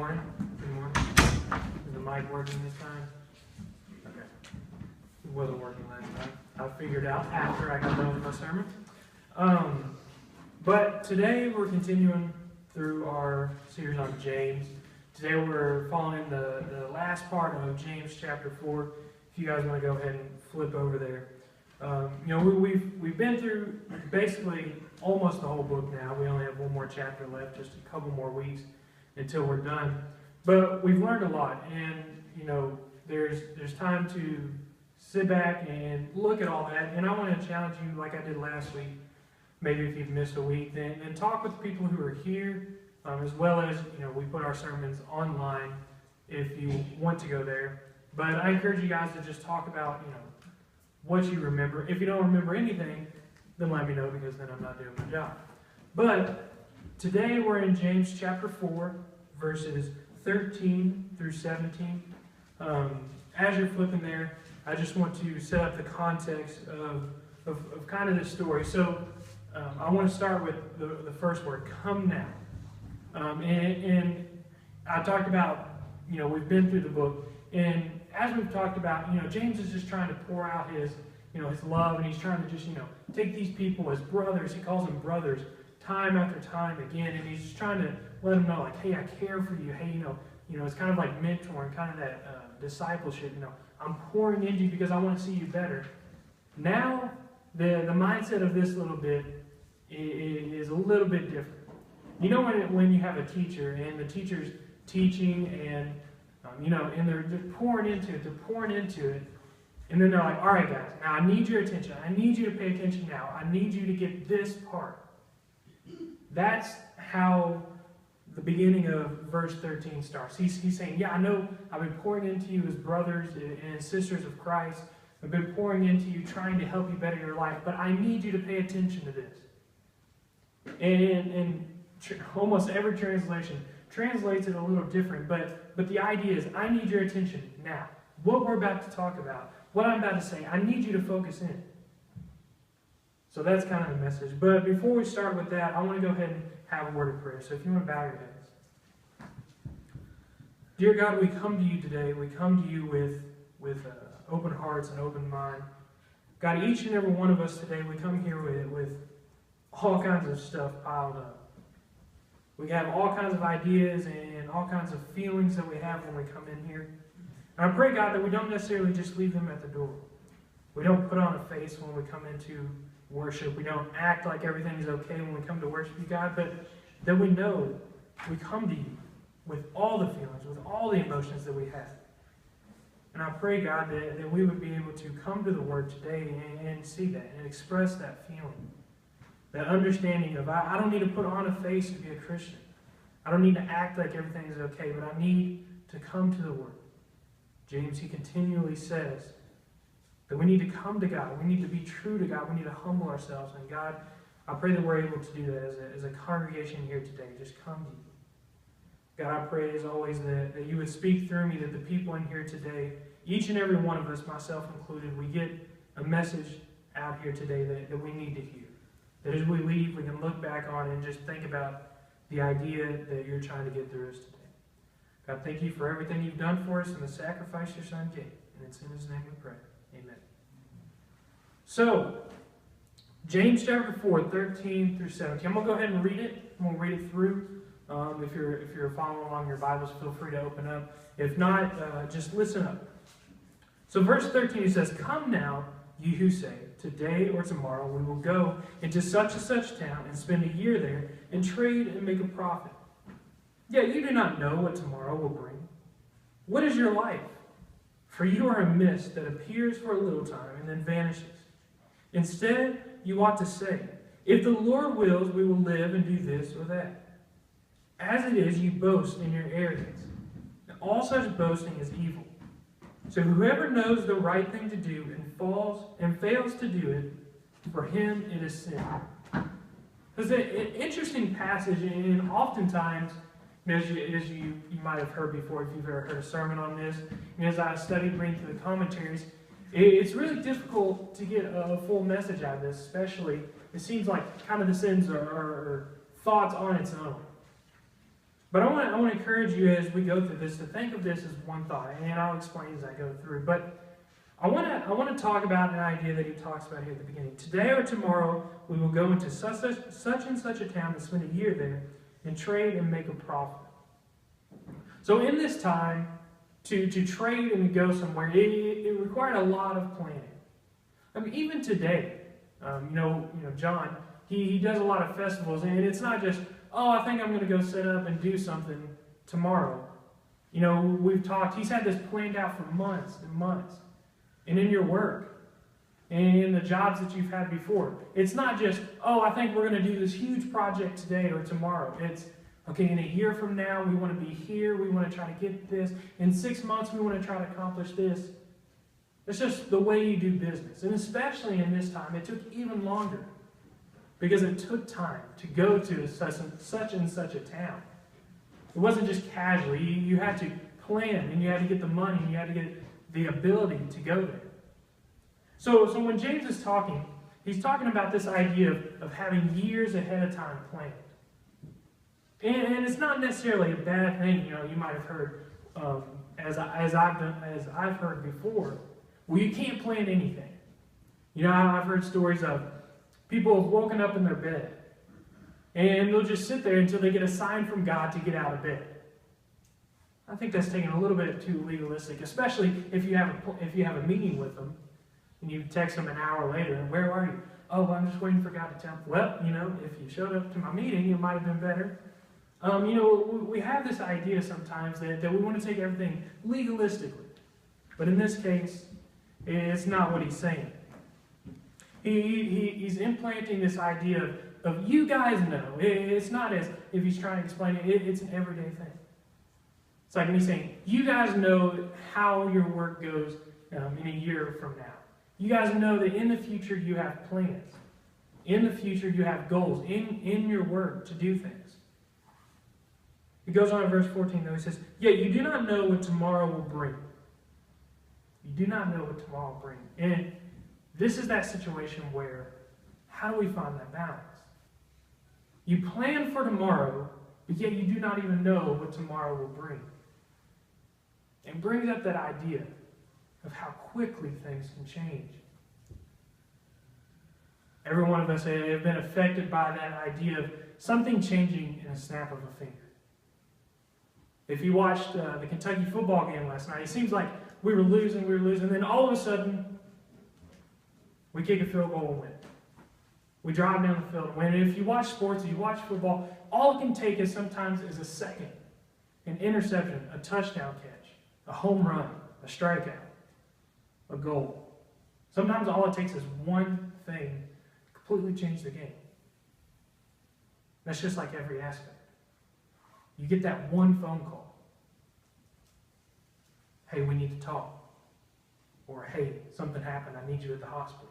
morning. Good morning. Is the mic working this time? Okay. It wasn't working last time. I figured out after I got done with my sermon. But today we're continuing through our series on James. Today we're following the last part of James chapter 4. If you guys want to go ahead and flip over there. We've been through basically almost the whole book now. We only have one more chapter left, just a couple more weeks until we're done. But we've learned a lot, and there's time to sit back and look at all that. And I want to challenge you, like I did last week, maybe if you've missed a week, then talk with people who are here, as well as we put our sermons online if you want to go there. But I encourage you guys to just talk about what you remember. If you don't remember anything, then let me know, because then I'm not doing my job. But today we're in James chapter 4, verses 13 through 17. As you're flipping there, I just want to set up the context of kind of this story. So I want to start with the first word, come now. And I talked about, we've been through the book, and as we've talked about, James is just trying to pour out his love, and he's trying to just, take these people as brothers. He calls them brothers time after time again, and he's just trying to let them know, like, hey, I care for you. Hey, it's kind of like mentoring, kind of that discipleship. I'm pouring into you because I want to see you better. Now, the mindset of this little bit is a little bit different. When you have a teacher, and the teacher's teaching, and and they're pouring into it, and then they're like, all right, guys, now I need your attention. I need you to pay attention now. I need you to get this part. That's how the beginning of verse 13 starts. He's saying, yeah, I know I've been pouring into you as brothers and sisters of Christ. I've been pouring into you, trying to help you better your life, but I need you to pay attention to this. And almost every translation translates it a little different, but the idea is, I need your attention now. What we're about to talk about, what I'm about to say, I need you to focus in. So that's kind of the message. But before we start with that, I want to go ahead and have a word of prayer. So if you want to bow your heads. Dear God, we come to you today. We come to you with open hearts and open mind. God, each and every one of us today, we come here with all kinds of stuff piled up. We have all kinds of ideas and all kinds of feelings that we have when we come in here. And I pray, God, that we don't necessarily just leave them at the door. We don't put on a face when we come into worship. We don't act like everything is okay when we come to worship you, God, but that we know we come to you with all the feelings, with all the emotions that we have. And I pray, God, that we would be able to come to the Word today and see that and express that feeling. That understanding of, I don't need to put on a face to be a Christian. I don't need to act like everything is okay, but I need to come to the Word. James, he continually says that we need to come to God. We need to be true to God. We need to humble ourselves. And God, I pray that we're able to do that as a congregation here today. Just come to you. God, I pray as always that you would speak through me, that the people in here today, each and every one of us, myself included, we get a message out here today that we need to hear. That as we leave, we can look back on it and just think about the idea that you're trying to get through us today. God, thank you for everything you've done for us and the sacrifice your Son gave. And it's in his name we pray. Amen. So, James chapter 4, 13 through 17. I'm going to go ahead and read it. I'm going to read it through. If you're following along your Bibles, feel free to open up. If not, just listen up. So verse 13, he says, come now, you who say, today or tomorrow we will go into such and such town and spend a year there and trade and make a profit. Yet you do not know what tomorrow will bring. What is your life? For you are a mist that appears for a little time and then vanishes. Instead, you ought to say, if the Lord wills, we will live and do this or that. As it is, you boast in your arrogance. And all such boasting is evil. So whoever knows the right thing to do and fails to do it, for him it is sin. It's an interesting passage, and oftentimes, as you might have heard before, if you've ever heard a sermon on this, and as I studied reading through the commentaries, it's really difficult to get a full message out of this, especially, it seems like kind of the sins are thoughts on its own. But I want to encourage you as we go through this to think of this as one thought, and I'll explain as I go through. But I want to talk about an idea that he talks about here at the beginning. Today or tomorrow, we will go into such and such a town and spend a year there and trade and make a profit. So in this time, to trade and to go somewhere, it required a lot of planning. I mean, even today, John, he does a lot of festivals, and it's not just, oh, I think I'm going to go set up and do something tomorrow. We've talked, he's had this planned out for months and months. And in your work, and in the jobs that you've had before. It's not just, oh, I think we're going to do this huge project today or tomorrow. It's, okay, in a year from now, we want to be here, we want to try to get this. In 6 months, we want to try to accomplish this. It's just the way you do business. And especially in this time, it took even longer. Because it took time to go to such and such a town. It wasn't just casually. You had to plan, and you had to get the money, and you had to get the ability to go there. So when James is talking, he's talking about this idea of having years ahead of time planned. And it's not necessarily a bad thing. You might have heard, as I've heard before, well, you can't plan anything. I've heard stories of people have woken up in their bed, and they'll just sit there until they get a sign from God to get out of bed. I think that's taken a little bit too legalistic, especially if you have a meeting with them, and you text them an hour later, and where are you? Oh, well, I'm just waiting for God to tell me. Well, if you showed up to my meeting, it might have been better. We have this idea sometimes that we want to take everything legalistically. But in this case, it's not what he's saying. He's implanting this idea of you guys know. It's not as if he's trying to explain it. It's an everyday thing. It's like me saying, you guys know how your work goes in a year from now. You guys know that in the future you have plans. In the future you have goals in your work to do things. He goes on in verse 14 though, he says, yet you do not know what tomorrow will bring. You do not know what tomorrow will bring. And this is that situation where, how do we find that balance? You plan for tomorrow, but yet you do not even know what tomorrow will bring. And brings up that idea of how quickly things can change. Every one of us have been affected by that idea of something changing in a snap of a finger. If you watched the Kentucky football game last night, it seems like we were losing, and then all of a sudden, we kick a field goal and win. We drive down the field and win. And if you watch sports, if you watch football, all it can take is sometimes a second, an interception, a touchdown catch, a home run, a strikeout, a goal. Sometimes all it takes is one thing to completely change the game. That's just like every aspect. You get that one phone call. Hey, we need to talk. Or, hey, something happened. I need you at the hospital.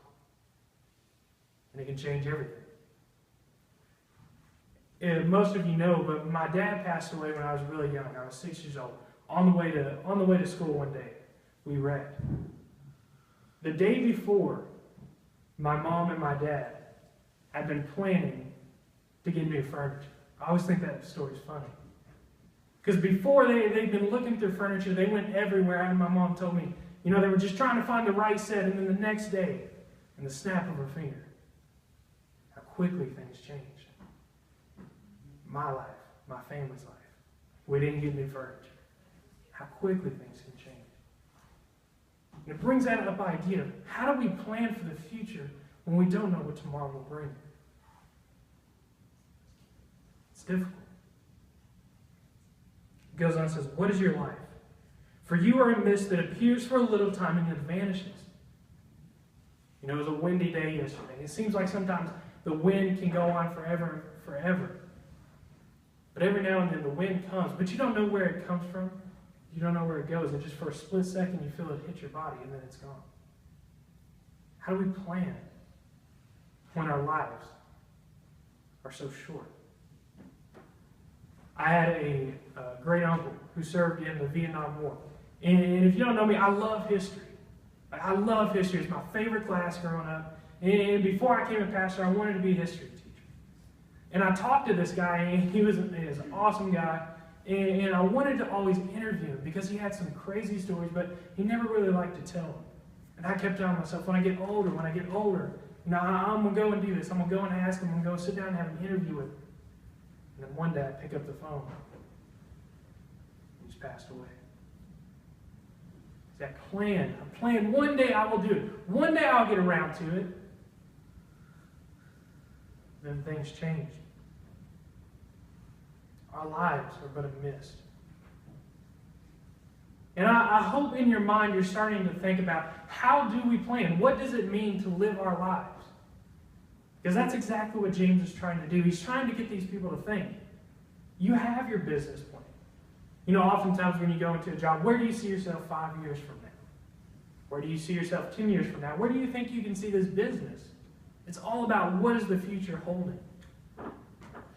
And it can change everything. Most of you know, but my dad passed away when I was really young. I was 6 years old. On the way to school one day, we wrecked. The day before, my mom and my dad had been planning to get new furniture. I always think that story's funny. Because before they'd been looking through furniture, they went everywhere, and my mom told me, they were just trying to find the right set, and then the next day, in the snap of her finger, how quickly things changed. My life, my family's life. We didn't get new furniture. How quickly things can change. And it brings that up idea of how do we plan for the future when we don't know what tomorrow will bring? It's difficult. It goes on and says, what is your life? For you are a mist that appears for a little time and then vanishes. It was a windy day yesterday. It seems like sometimes the wind can go on forever and forever. But every now and then the wind comes, but you don't know where it comes from. You don't know where it goes, and just for a split second you feel it hit your body, and then it's gone. How do we plan when our lives are so short? I had a great uncle who served in the Vietnam War. And if you don't know me, I love history. I love history. It's my favorite class growing up. And before I became a pastor, I wanted to be a history teacher. And I talked to this guy, and he was an awesome guy. and I wanted to always interview him because he had some crazy stories, but he never really liked to tell them. And I kept telling myself, when I get older, I'm going to go and do this. I'm going to go and ask him. I'm going to go sit down and have an interview with him. And then one day I pick up the phone. He's passed away. It's that plan. I planned one day I will do it. One day I'll get around to it. Then things changed. Our lives are but a mist. And I hope in your mind you're starting to think about, how do we plan? What does it mean to live our lives? Because that's exactly what James is trying to do. He's trying to get these people to think. You have your business plan. You know, oftentimes when you go into a job, where do you see yourself 5 years from now? Where do you see yourself 10 years from now? Where do you think you can see this business? It's all about, what is the future holding?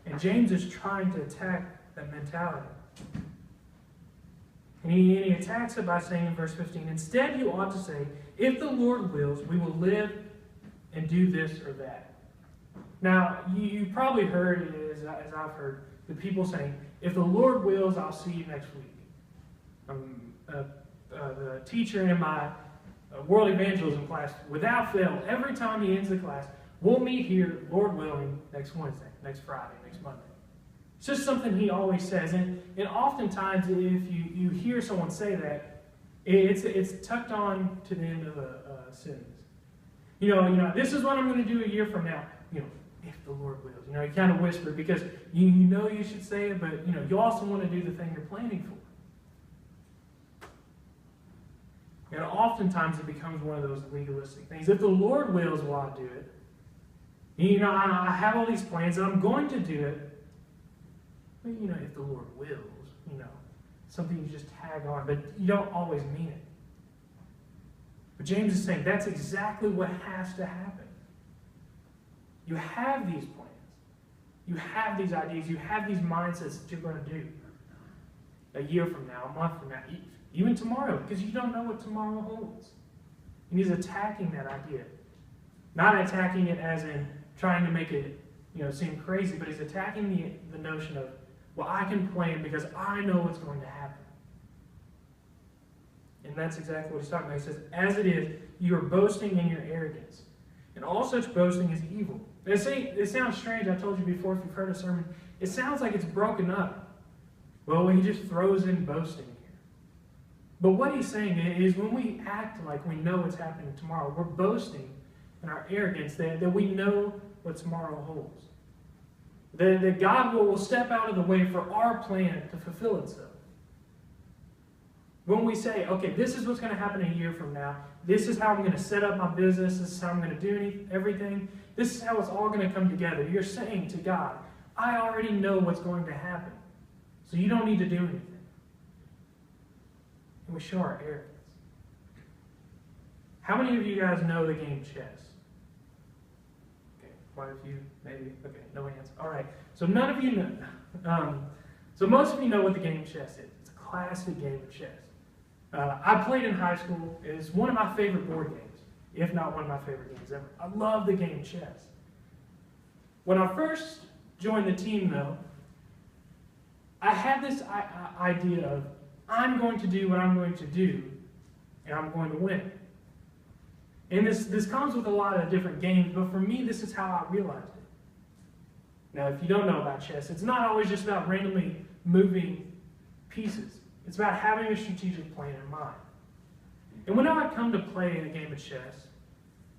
And James is trying to attack that mentality. And he attacks it by saying in verse 15, instead you ought to say, if the Lord wills, we will live and do this or that. Now, you probably heard, as I've heard, the people saying, if the Lord wills, I'll see you next week. The teacher in my world evangelism class, without fail, every time he ends the class, we'll meet here, Lord willing, next Wednesday, next Friday, next Monday. It's just something he always says. And oftentimes, if you hear someone say that, it's tucked on to the end of a sentence. You know, this is what I'm going to do a year from now. You know, if the Lord wills. You know, you kind of whisper because you know you should say it, but you know, you also want to do the thing you're planning for. And oftentimes it becomes one of those legalistic things. If the Lord wills, well, I'll do it. You know, I have all these plans and I'm going to do it. But, you know, if the Lord wills, you know, something you just tag on, but you don't always mean it. But James is saying that's exactly what has to happen. You have these plans. You have these ideas. You have these mindsets that you're going to do a year from now, a month from now, even tomorrow, because you don't know what tomorrow holds. And he's attacking that idea. Not attacking it as in trying to make it, you know, seem crazy, but he's attacking the notion of, well, I can plan because I know what's going to happen. And that's exactly what he's talking about. He says, as it is, you are boasting in your arrogance. And all such boasting is evil. It sounds strange. I told you before, if you've heard a sermon, it sounds like it's broken up. Well, he just throws in boasting here. But what he's saying is when we act like we know what's happening tomorrow, we're boasting in our arrogance that we know what tomorrow holds. That God will step out of the way for our plan to fulfill itself. When we say, okay, this is what's going to happen a year from now, this is how I'm going to set up my business, this is how I'm going to do everything, this is how it's all going to come together. You're saying to God, I already know what's going to happen, so you don't need to do anything. And we show our arrogance. How many of you guys know the game chess? Okay, quite a few, maybe. Okay, no answer. All right, so none of you know. So most of you know what the game chess is. It's a classic game of chess. I played in high school. It's one of my favorite board games, if not one of my favorite games ever. I love the game chess. When I first joined the team, though, I had this idea of, I'm going to do what I'm going to do, and I'm going to win. And this comes with a lot of different games, but for me, this is how I realized it. Now, if you don't know about chess, it's not always just about randomly moving pieces. It's about having a strategic plan in mind. And when I would come to play a game of chess,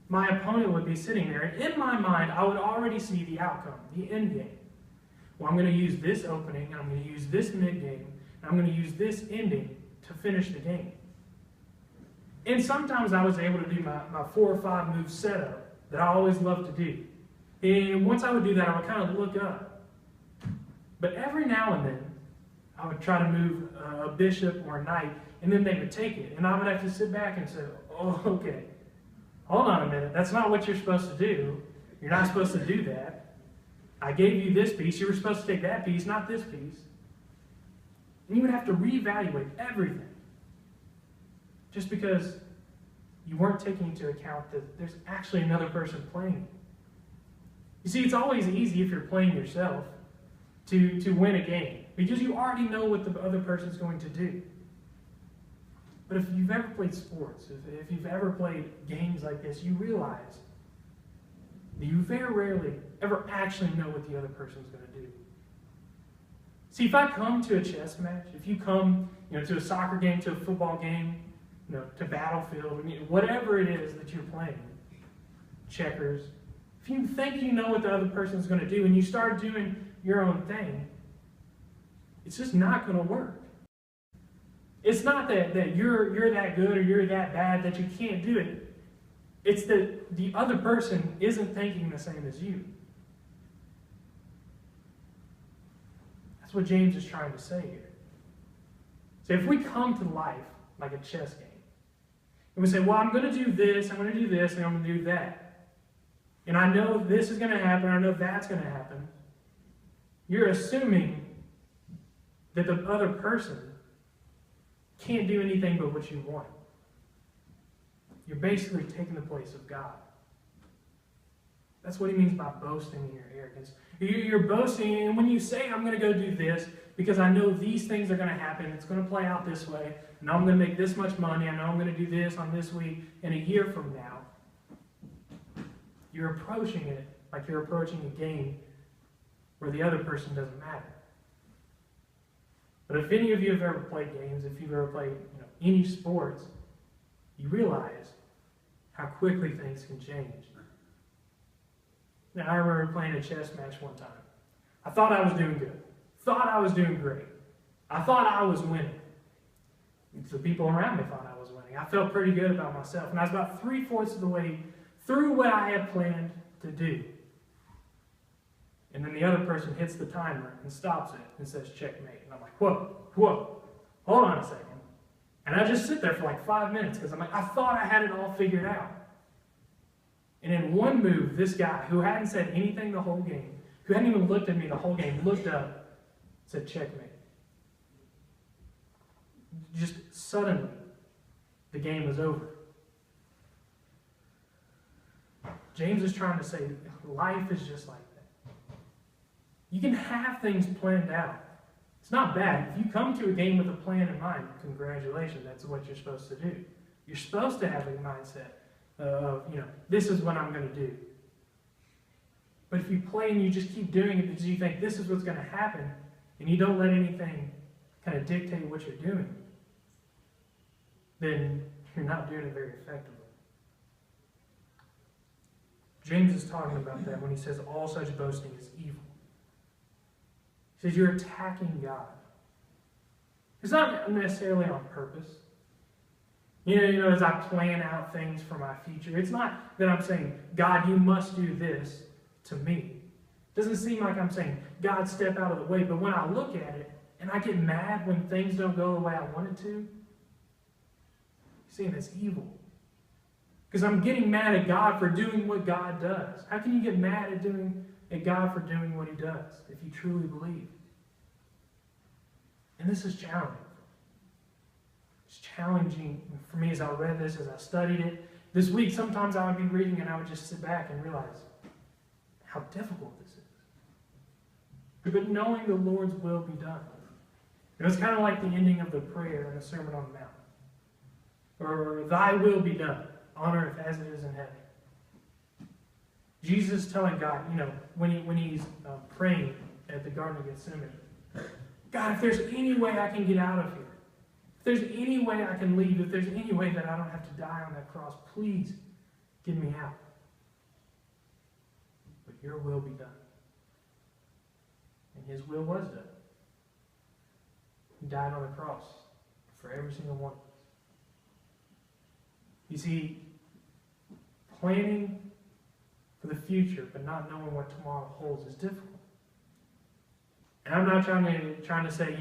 my opponent would be sitting there, and in my mind, I would already see the outcome, the end game. Well, I'm going to use this opening, and I'm going to use this mid-game, and I'm going to use this ending to finish the game. And sometimes I was able to do my 4 or 5 move setup that I always loved to do. And once I would do that, I would kind of look up. But every now and then, I would try to move a bishop or a knight, and then they would take it. And I would have to sit back and say, oh, okay, hold on a minute. That's not what you're supposed to do. You're not supposed to do that. I gave you this piece. You were supposed to take that piece, not this piece. And you would have to reevaluate everything. Just because you weren't taking into account that there's actually another person playing. You see, it's always easy if you're playing yourself to win a game. because you already know what the other person's going to do. But if you've ever played sports, if you've ever played games like this, you realize that you very rarely ever actually know what the other person's going to do. See, if I come to a chess match, if you come, to a soccer game, to a football game, to Battlefield, whatever it is that you're playing, checkers, if you think you know what the other person's going to do and you start doing your own thing, it's just not going to work. It's not that you're that good or you're that bad that you can't do it. It's that the other person isn't thinking the same as you. That's what James is trying to say here. So if we come to life like a chess game, and we say, well, I'm going to do this, I'm going to do this, and I'm going to do that. And I know this is going to happen, I know that's going to happen. You're assuming that the other person can't do anything but what you want. You're basically taking the place of God. That's what he means by boasting in your arrogance. You're boasting, and when you say, I'm going to go do this, because I know these things are going to happen, it's going to play out this way, and I'm going to make this much money, I know I'm going to do this on this week, and a year from now, you're approaching it like you're approaching a game where the other person doesn't matter. But if any of you have ever played games, if you've ever played any sports, you realize how quickly things can change. Now, I remember playing a chess match one time. I thought I was doing good. Thought I was doing great. I thought I was winning. The people around me thought I was winning. I felt pretty good about myself. And I was about 3/4 of the way through what I had planned to do. And then the other person hits the timer and stops it and says, checkmate. And I'm like, whoa, hold on a second. And I just sit there for like 5 minutes because I'm like, I thought I had it all figured out. And in one move, this guy, who hadn't said anything the whole game, who hadn't even looked at me the whole game, looked up, said, checkmate. Just suddenly, the game was over. James is trying to say, life is just like that. You can have things planned out. It's not bad. If you come to a game with a plan in mind, congratulations, that's what you're supposed to do. You're supposed to have a mindset of, this is what I'm going to do. But if you play and you just keep doing it because you think this is what's going to happen, and you don't let anything kind of dictate what you're doing, then you're not doing it very effectively. James is talking about that when he says all such boasting is evil. He says you're attacking God. It's not necessarily on purpose. As I plan out things for my future, it's not that I'm saying, God, you must do this to me. It doesn't seem like I'm saying, God, step out of the way. But when I look at it and I get mad when things don't go the way I want it to, you're saying that's evil. Because I'm getting mad at God for doing what God does. How can you get mad at God for doing what he does if you truly believe? And this is challenging. It's challenging for me as I read this, as I studied it. This week, sometimes I would be reading and I would just sit back and realize how difficult this is. But knowing the Lord's will be done. It was kind of like the ending of the prayer in the Sermon on the Mount. Or, thy will be done, on earth as it is in heaven. Jesus is telling God, when he's praying at the Garden of Gethsemane, God, if there's any way I can get out of here, if there's any way I can leave, if there's any way that I don't have to die on that cross, please get me out. But your will be done. And his will was done. He died on the cross for every single one of us. You see, planning for the future but not knowing what tomorrow holds is difficult. And I'm not trying to say,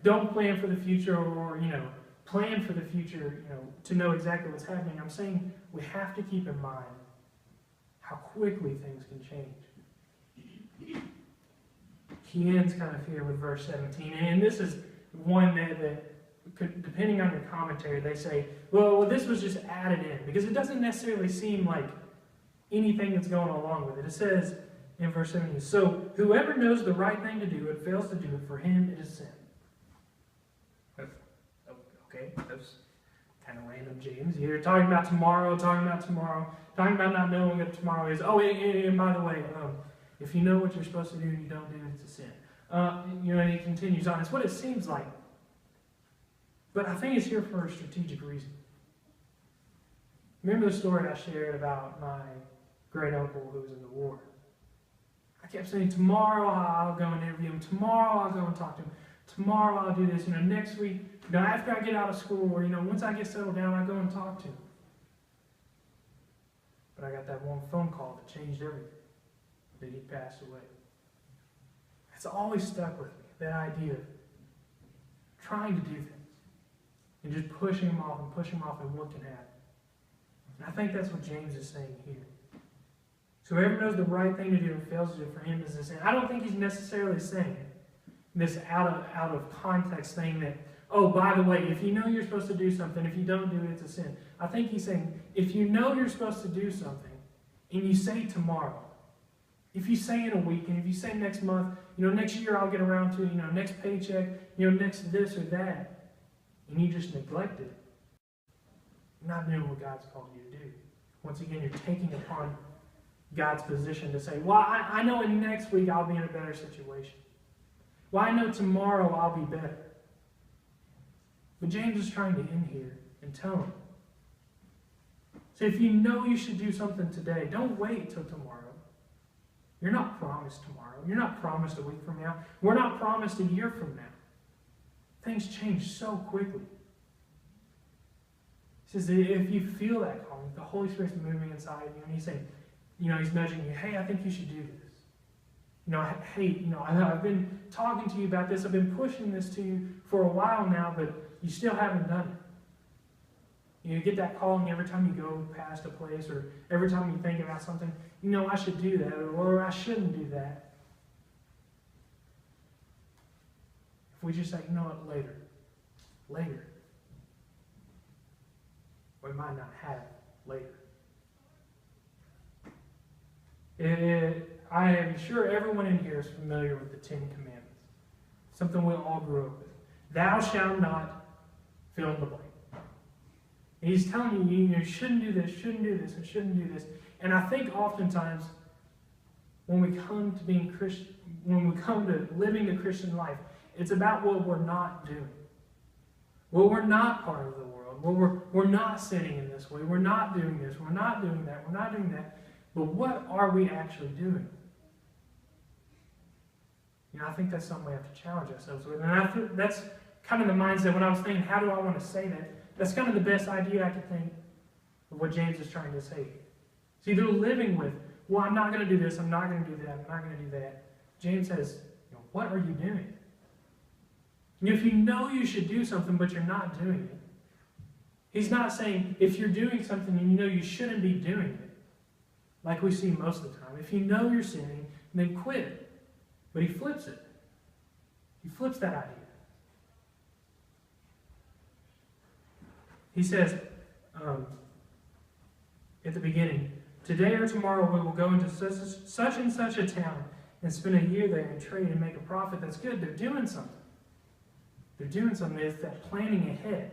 don't plan for the future or, plan for the future, to know exactly what's happening. I'm saying we have to keep in mind how quickly things can change. He ends kind of here with verse 17. And this is one that could, depending on your commentary, they say, well, this was just added in. Because it doesn't necessarily seem like anything that's going along with it. It says, in verse 17. So whoever knows the right thing to do and fails to do it, for him it is sin. Okay, that's kind of random, James. You're talking about tomorrow, talking about not knowing what tomorrow is. Oh, and by the way, if you know what you're supposed to do and you don't do it, it's a sin. And he continues on. It's what it seems like. But I think it's here for a strategic reason. Remember the story I shared about my great uncle who was in the war? I kept saying, tomorrow I'll go and interview him. Tomorrow I'll go and talk to him. Tomorrow I'll do this. Next week, after I get out of school, or, once I get settled down, I go and talk to him. But I got that one phone call that changed everything, that he passed away. It's always stuck with me, that idea of trying to do things and just pushing them off and what can happen. And I think that's what James is saying here. So whoever knows the right thing to do and fails to do it, for him is a sin. I don't think he's necessarily saying this out of context, saying that, oh, by the way, if you know you're supposed to do something, if you don't do it, it's a sin. I think he's saying, if you know you're supposed to do something, and you say tomorrow, if you say in a week, and if you say next month, next year I'll get around to it, next paycheck, next this or that, and you just neglect it, you're not doing what God's called you to do. Once again, you're taking upon God's position to say, well, I know in next week I'll be in a better situation. Well, I know tomorrow I'll be better. But James is trying to end here and tell him. So if you know you should do something today, don't wait till tomorrow. You're not promised tomorrow. You're not promised a week from now. We're not promised a year from now. Things change so quickly. He says that if you feel that calling, the Holy Spirit's moving inside you, and he's saying, he's nudging you, hey, I think you should do this. I've been talking to you about this. I've been pushing this to you for a while now, but you still haven't done it. You get that calling every time you go past a place, or every time you think about something, I should do that, or I shouldn't do that. If we just say, later, we might not have later. I am sure everyone in here is familiar with the Ten Commandments. Something we all grew up with. Thou shalt not fill in the blank. And he's telling you, you shouldn't do this, and shouldn't do this. And I think oftentimes when we come to being Christian, when we come to living the Christian life, it's about what we're not doing. Well, we're not part of the world. Well, we're not sinning in this way. We're not doing this. We're not doing that. We're not doing that. But what are we actually doing? I think that's something we have to challenge ourselves with. And I think that's kind of the mindset when I was thinking, how do I want to say that? That's kind of the best idea I could think of what James is trying to say. It's either living with, well, I'm not going to do this, I'm not going to do that, I'm not going to do that. James says, what are you doing? If you know you should do something, but you're not doing it. He's not saying, if you're doing something and you know you shouldn't be doing it, like we see most of the time. If you know you're sinning, then quit it. But he flips it. He flips that idea. He says, at the beginning, today or tomorrow we will go into such and such a town and spend a year there and trade and make a profit. That's good. They're doing something. They're doing something. It's that planning ahead.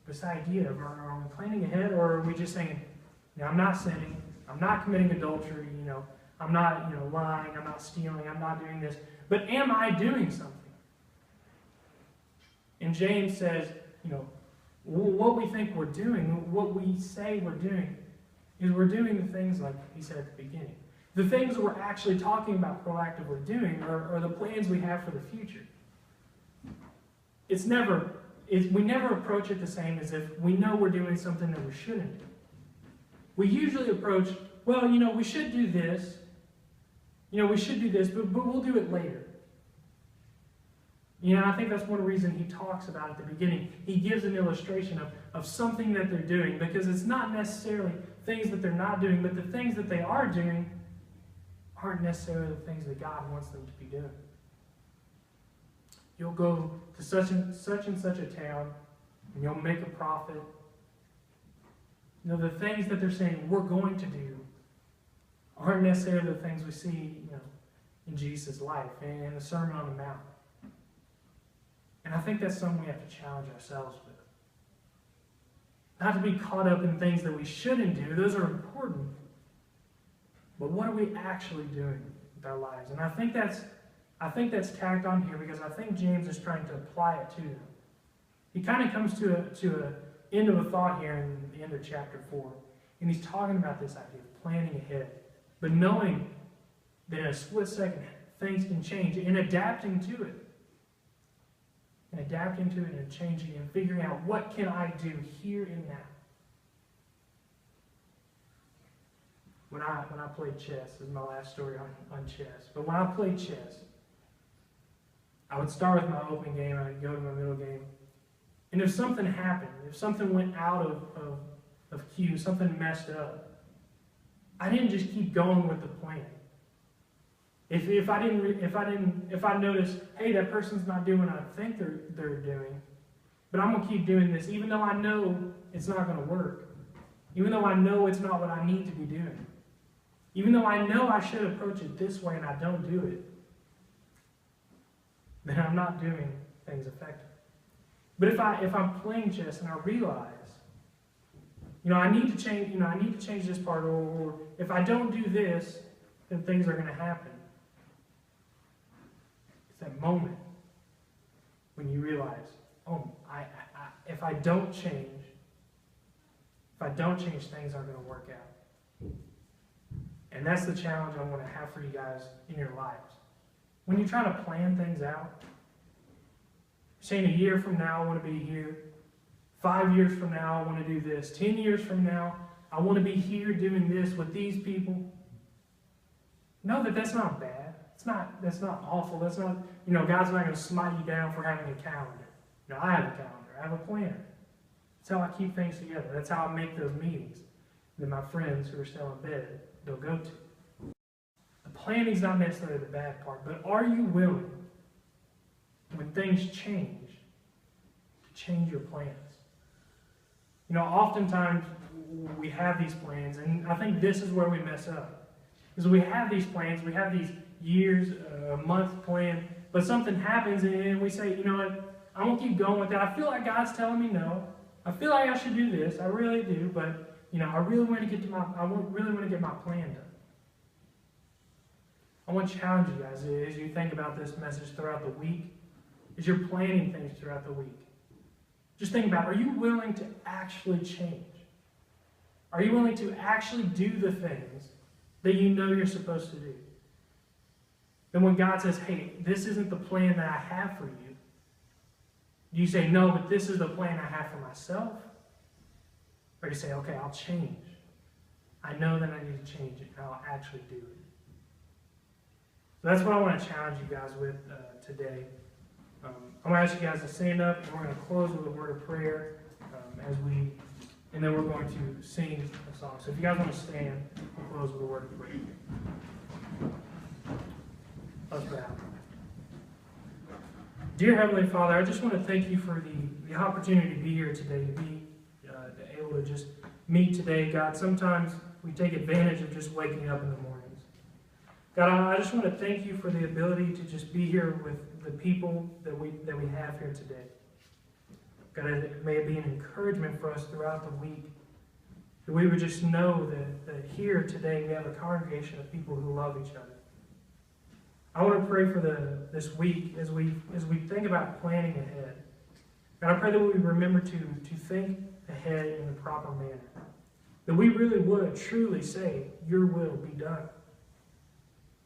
This idea of, are we planning ahead, or are we just saying, I'm not sinning, I'm not committing adultery, I'm not, lying, I'm not stealing, I'm not doing this. But am I doing something? And James says, what we think we're doing, what we say we're doing, is we're doing the things like he said at the beginning. The things we're actually talking about proactively doing are the plans we have for the future. We never approach it the same as if we know we're doing something that we shouldn't do. We usually approach, well, we should do this. But we'll do it later. I think that's one reason he talks about at the beginning. He gives an illustration of something that they're doing, because it's not necessarily things that they're not doing, but the things that they are doing aren't necessarily the things that God wants them to be doing. You'll go to such and such a town, and you'll make a profit. The things that they're saying we're going to do aren't necessarily the things we see, in Jesus' life and in the Sermon on the Mount. And I think that's something we have to challenge ourselves with. Not to be caught up in things that we shouldn't do. Those are important. But what are we actually doing with our lives? And I think that's tacked on here because I think James is trying to apply it to them. He kind of comes to an end of a thought here in the end of chapter 4. And he's talking about this idea of planning ahead. But knowing that in a split second, things can change and adapting to it. And adapting to it and changing it and figuring out what can I do here and now. When I played chess, this is my last story on chess, but when I played chess, I would start with my opening game, I would go to my middle game, and if something happened, if something went out of cue, something messed up, I didn't just keep going with the plan. If I noticed, hey, that person's not doing what I think they're doing, but I'm gonna keep doing this, even though I know it's not gonna work, even though I know it's not what I need to be doing, even though I know I should approach it this way and I don't do it, then I'm not doing things effectively. But if I'm playing chess and I realize, I need to change this part, or if I don't do this, then things are going to happen. It's that moment when you realize, if I don't change, things aren't going to work out. And that's the challenge I want to have for you guys in your lives. When you're trying to plan things out, saying a year from now I want to be here, 5 years from now I want to do this, 10 years from now I want to be here doing this with these people. Know that that's not bad. That's not awful. That's not, God's not going to smite you down for having a calendar. I have a calendar. I have a planner. That's how I keep things together. That's how I make those meetings that my friends who are still in bed, they'll go to. The planning's not necessarily the bad part, but are you willing, when things change, to change your plans? Oftentimes we have these plans, and I think this is where we mess up. Because we have these plans, we have these years, a month plan, but something happens and we say, you know what, I'm going to keep going with that. I feel like God's telling me no. I feel like I should do this. I really do, but I really want to get my plan done. I want to challenge you guys as you think about this message throughout the week, as you're planning things throughout the week. Just think about, are you willing to actually change? Are you willing to actually do the things that you know you're supposed to do? Then when God says, hey, this isn't the plan that I have for you, do you say, no, but this is the plan I have for myself? Or do you say, okay, I'll change. I know that I need to change it, and I'll actually do it. So that's what I want to challenge you guys with today. I'm going to ask you guys to stand up, and we're going to close with a word of prayer and then we're going to sing a song. So if you guys want to stand, we'll close with a word of prayer. Let's bow. Dear Heavenly Father, I just want to thank you for the opportunity to be here today, to be able to just meet today. God, sometimes we take advantage of just waking up in the mornings. God, I just want to thank you for the ability to just be here with the people that we have here today. God, may it be an encouragement for us throughout the week, that we would just know that here today we have a congregation of people who love each other. I want to pray for this week as we think about planning ahead. God, I pray that we remember to think ahead in the proper manner. That we really would truly say, your will be done.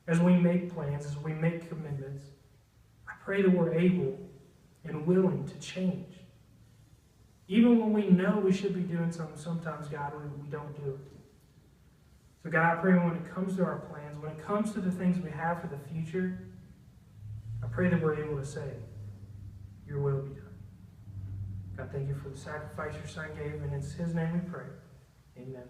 As we make plans, as we make commitments, I pray that we're able and willing to change. Even when we know we should be doing something, sometimes, God, we don't do it. So God, I pray when it comes to our plans, when it comes to the things we have for the future, I pray that we're able to say, your will be done. God, thank you for the sacrifice your Son gave, and it's his name we pray. Amen.